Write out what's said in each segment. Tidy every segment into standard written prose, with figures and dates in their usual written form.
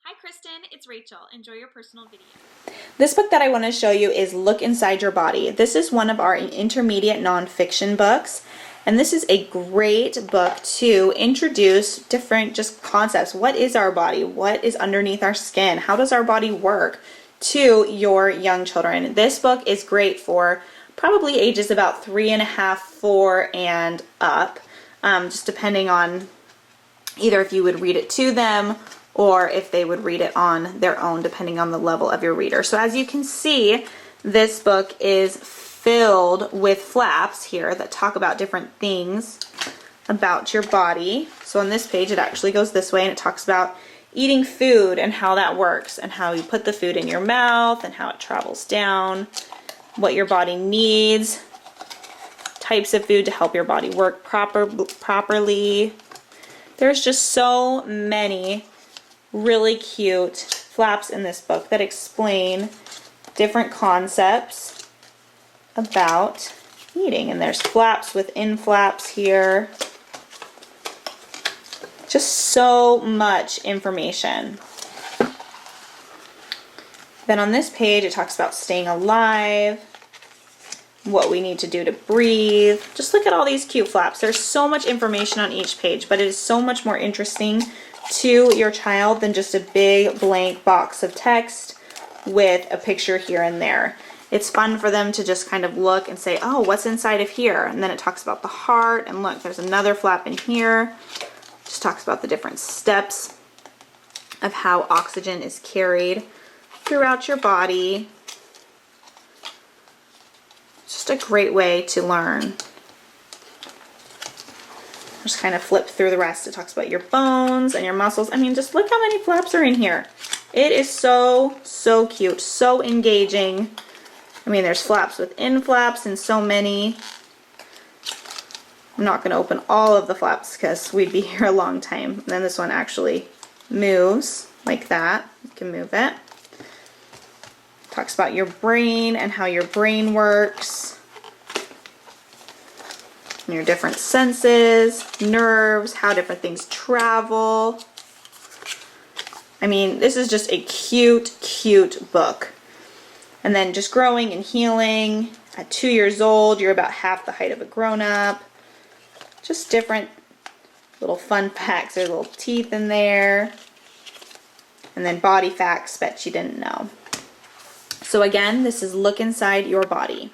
Hi Kristen, it's Rachel. Enjoy your personal video. This book that I want to show you is Look Inside Your Body. This is one of our intermediate nonfiction books, and this is a great book to introduce different just concepts. What is our body? What is underneath our skin? How does our body work to your young children? This book is great for probably ages about 3.5, 4, and up, just depending on either if you would read it to them or if they would read it on their own, depending on the level of your reader. So as you can see, this book is filled with flaps here that talk about different things about your body. So on this page, it actually goes this way, and it talks about eating food and how that works, and how you put the food in your mouth and how it travels down, what your body needs, types of food to help your body work properly. There's just so many really cute flaps in this book that explain different concepts about eating. And there's flaps within flaps here. Just so much information. Then on this page, it talks about staying alive, what we need to do to breathe. Just look at all these cute flaps. There's so much information on each page, but it is so much more interesting to your child than just a big blank box of text with a picture here and there. It's fun for them to just kind of look and say, oh, what's inside of here? And then it talks about the heart, and look, there's another flap in here. Just talks about the different steps of how oxygen is carried throughout your body. Just a great way to learn. Just kind of flip through the rest. It talks about your bones and your muscles. I mean, just look how many flaps are in here. It is so, so cute, so engaging. I mean, there's flaps within flaps and so many. I'm not going to open all of the flaps because we'd be here a long time. And then this one actually moves like that. You can move it. Talks about your brain and how your brain works. And your different senses, nerves, how different things travel. I mean, this is just a cute, cute book. And then just growing and healing. At 2 years old, you're about half the height of a grown-up. Just different little fun facts. There's little teeth in there. And then body facts that you didn't know. So again, this is Look Inside Your Body.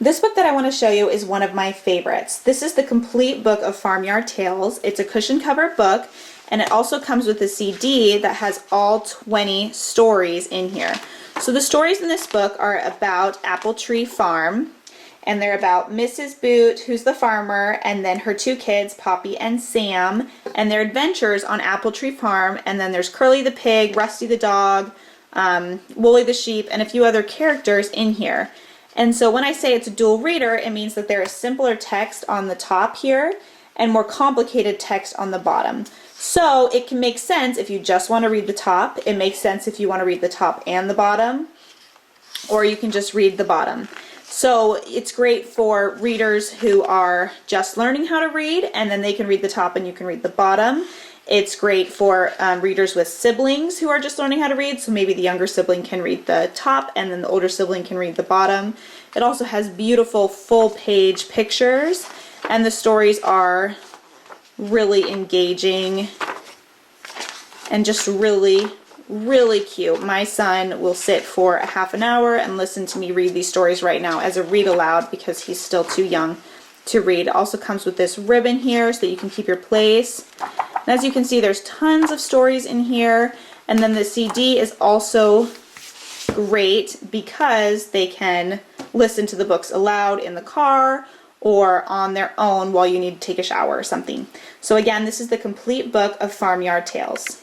This book that I want to show you is one of my favorites. This is the complete book of Farmyard Tales. It's a cushion cover book, and it also comes with a CD that has all 20 stories in here. So the stories in this book are about Apple Tree Farm, and they're about Mrs. Boot, who's the farmer, and then her 2 kids, Poppy and Sam, and their adventures on Apple Tree Farm. And then there's Curly the pig, Rusty the dog, Wooly the sheep, and a few other characters in here. And so when I say it's a dual reader, it means that there is simpler text on the top here and more complicated text on the bottom. So it can make sense if you just want to read the top. It makes sense if you want to read the top and the bottom, or you can just read the bottom. So it's great for readers who are just learning how to read, and then they can read the top and you can read the bottom. It's great for readers with siblings who are just learning how to read, so maybe the younger sibling can read the top and then the older sibling can read the bottom. It also has beautiful full-page pictures, and the stories are really engaging and just really, really cute. My son will sit for a half an hour and listen to me read these stories right now as a read aloud because he's still too young to read. It also comes with this ribbon here so that you can keep your place. And as you can see, there's tons of stories in here, and then the CD is also great because they can listen to the books aloud in the car or on their own while you need to take a shower or something. So again, this is the complete book of Farmyard Tales.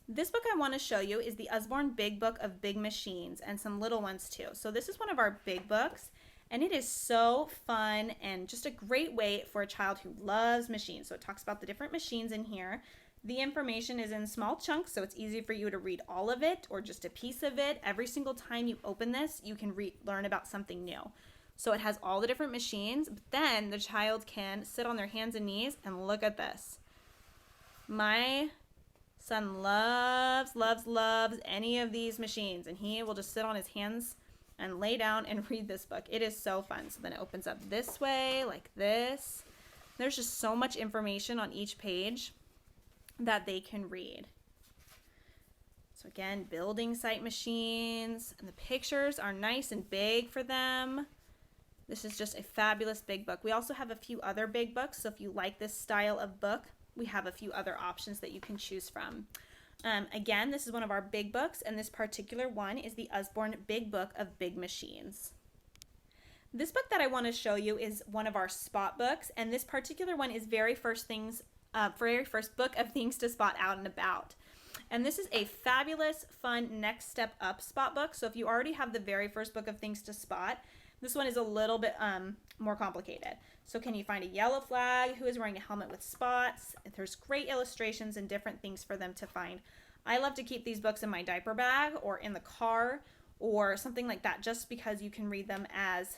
This book I want to show you is the Usborne Big Book of Big Machines, and some little ones too. So this is one of our big books, and it is so fun and just a great way for a child who loves machines. So it talks about the different machines in here. The information is in small chunks, so it's easy for you to read all of it or just a piece of it. Every single time you open this, you can learn about something new. So it has all the different machines, but then the child can sit on their hands and knees and look at this. My Son loves, loves, loves any of these machines, and he will just sit on his hands and lay down and read this book. It is so fun. So then it opens up this way, like this. There's just so much information on each page that they can read. So again, building site machines, and the pictures are nice and big for them. This is just a fabulous big book. We also have a few other big books, so if you like this style of book, we have a few other options that you can choose from. Again, this is one of our big books, and this particular one is the Usborne Big Book of Big Machines. This book that I want to show you is one of our spot books, and this particular one is very first book of things to spot out and about. And this is a fabulous, fun next step up spot book. So if you already have the very first book of things to spot, this one is a little bit more complicated. So can you find a yellow flag? Who is wearing a helmet with spots? There's great illustrations and different things for them to find. I love to keep these books in my diaper bag or in the car or something like that, just because you can read them as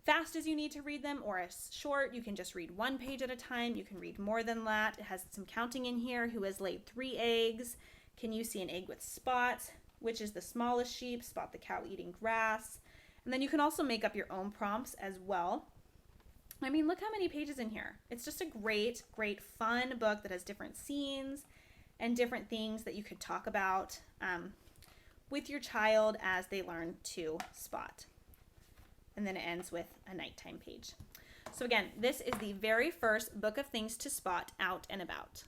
fast as you need to read them, or as short. You can just read one page at a time. You can read more than that. It has some counting in here. Who has laid 3 eggs? Can you see an egg with spots? Which is the smallest sheep? Spot the cow eating grass. And then you can also make up your own prompts as well. I mean, look how many pages in here. It's just a great, great fun book that has different scenes and different things that you could talk about with your child as they learn to spot. And then it ends with a nighttime page. So again, this is the very first book of things to spot out and about.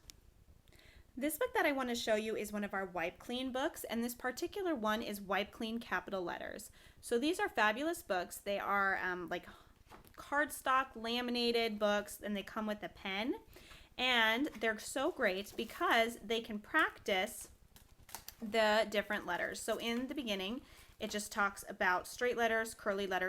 This book that I want to show you is one of our Wipe Clean books, and this particular one is Wipe Clean capital letters. So these are fabulous books. They are like cardstock laminated books, and they come with a pen. And they're so great because they can practice the different letters. So in the beginning, it just talks about straight letters,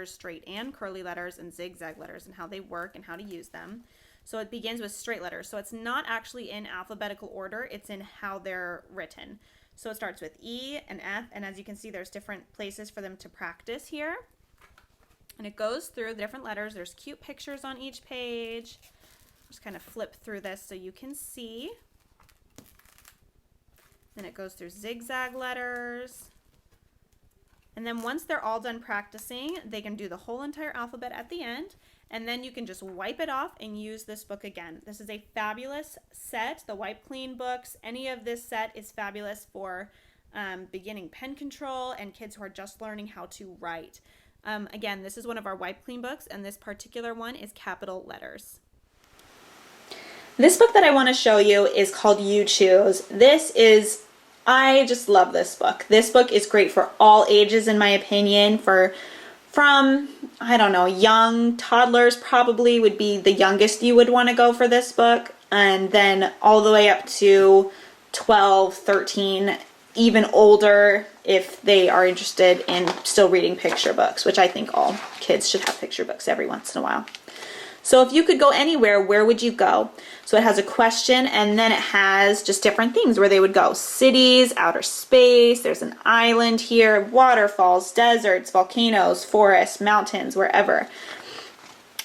straight and curly letters, and zigzag letters and how they work and how to use them. So it begins with straight letters. So it's not actually in alphabetical order, it's in how they're written. So it starts with E and F, and as you can see, there's different places for them to practice here. And it goes through the different letters. There's cute pictures on each page. Just kind of flip through this so you can see. Then it goes through zigzag letters. And then once they're all done practicing, they can do the whole entire alphabet at the end, and then you can just wipe it off and use this book again. This is a fabulous set, the Wipe Clean books. Any of this set is fabulous for beginning pen control and kids who are just learning how to write. Again, this is one of our Wipe Clean books, and this particular one is capital letters. This book that I want to show you is called You Choose. I just love this book. This book is great for all ages, in my opinion. From, I don't know, young toddlers probably would be the youngest you would want to go for this book. And then all the way up to 12, 13, even older if they are interested in still reading picture books, which I think all kids should have picture books every once in a while. So if you could go anywhere, where would you go? So it has a question, and then it has just different things where they would go. Cities, outer space, there's an island here, waterfalls, deserts, volcanoes, forests, mountains, wherever.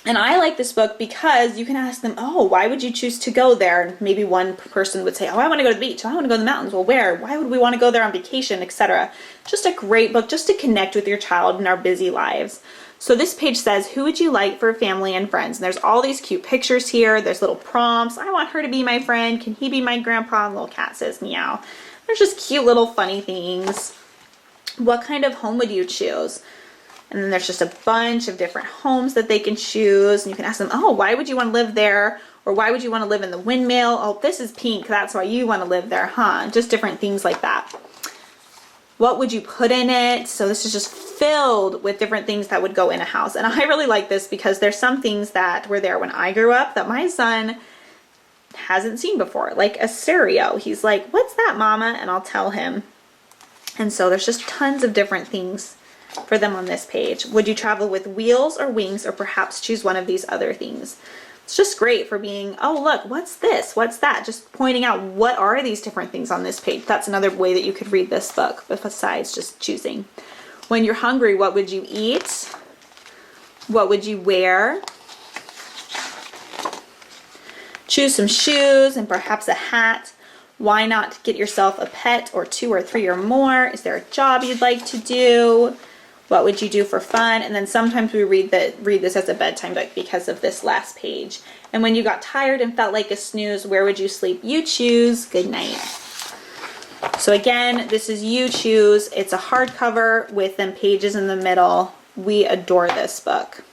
And I like this book because you can ask them, oh, why would you choose to go there? And maybe one person would say, oh, I want to go to the beach. Oh, I want to go to the mountains. Well, where? Why would we want to go there on vacation, etc.? Just a great book just to connect with your child in our busy lives. So this page says, who would you like for family and friends? And there's all these cute pictures here. There's little prompts. I want her to be my friend. Can he be my grandpa? And little cat says meow. There's just cute little funny things. What kind of home would you choose? And then there's just a bunch of different homes that they can choose. And you can ask them, oh, why would you want to live there? Or why would you want to live in the windmill? Oh, this is pink. That's why you want to live there, huh? Just different things like that. What would you put in it? So this is just filled with different things that would go in a house. And I really like this because there's some things that were there when I grew up that my son hasn't seen before, like a stereo. He's like, what's that, Mama? And I'll tell him. And so there's just tons of different things for them on this page. Would you travel with wheels or wings, or perhaps choose one of these other things? It's just great for being, oh, look, what's this? What's that? Just pointing out what are these different things on this page. That's another way that you could read this book, besides just choosing. When you're hungry, what would you eat? What would you wear? Choose some shoes and perhaps a hat. Why not get yourself a pet or 2 or 3 or more? Is there a job you'd like to do? What would you do for fun? And then sometimes we read this as a bedtime book because of this last page. And when you got tired and felt like a snooze, where would you sleep? You choose. Good night. So again, this is You Choose. It's a hardcover with them pages in the middle. We adore this book.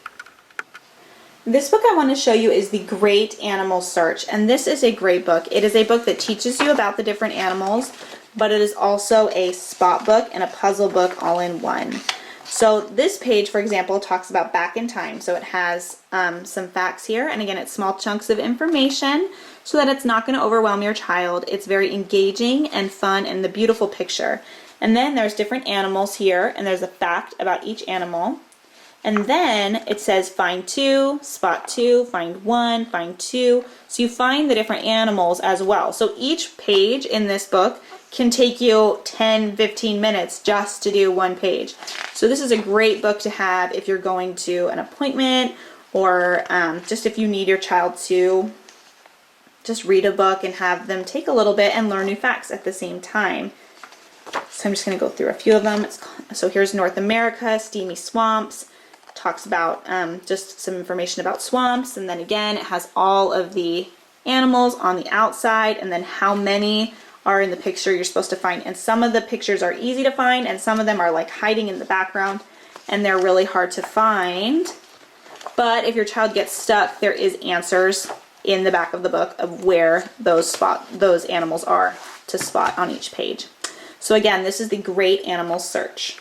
This book I want to show you is The Great Animal Search, and this is a great book. It is a book that teaches you about the different animals, but it is also a spot book and a puzzle book all in one. So this page, for example, talks about back in time. So it has some facts here, and again, it's small chunks of information so that it's not going to overwhelm your child. It's very engaging and fun and the beautiful picture. And then there's different animals here, and there's a fact about each animal. And then it says find 2, spot 2, find 1, find 2. So you find the different animals as well. So each page in this book can take you 10-15 minutes just to do one page. So this is a great book to have if you're going to an appointment, or just if you need your child to just read a book and have them take a little bit and learn new facts at the same time. So I'm just going to go through a few of them. So here's North America, Steamy Swamps. Talks about just some information about swamps, and then again it has all of the animals on the outside, and then how many are in the picture you're supposed to find. And some of the pictures are easy to find, and some of them are like hiding in the background, and they're really hard to find. But if your child gets stuck, there is answers in the back of the book of where those animals are to spot on each page. So again, this is The Great Animal Search.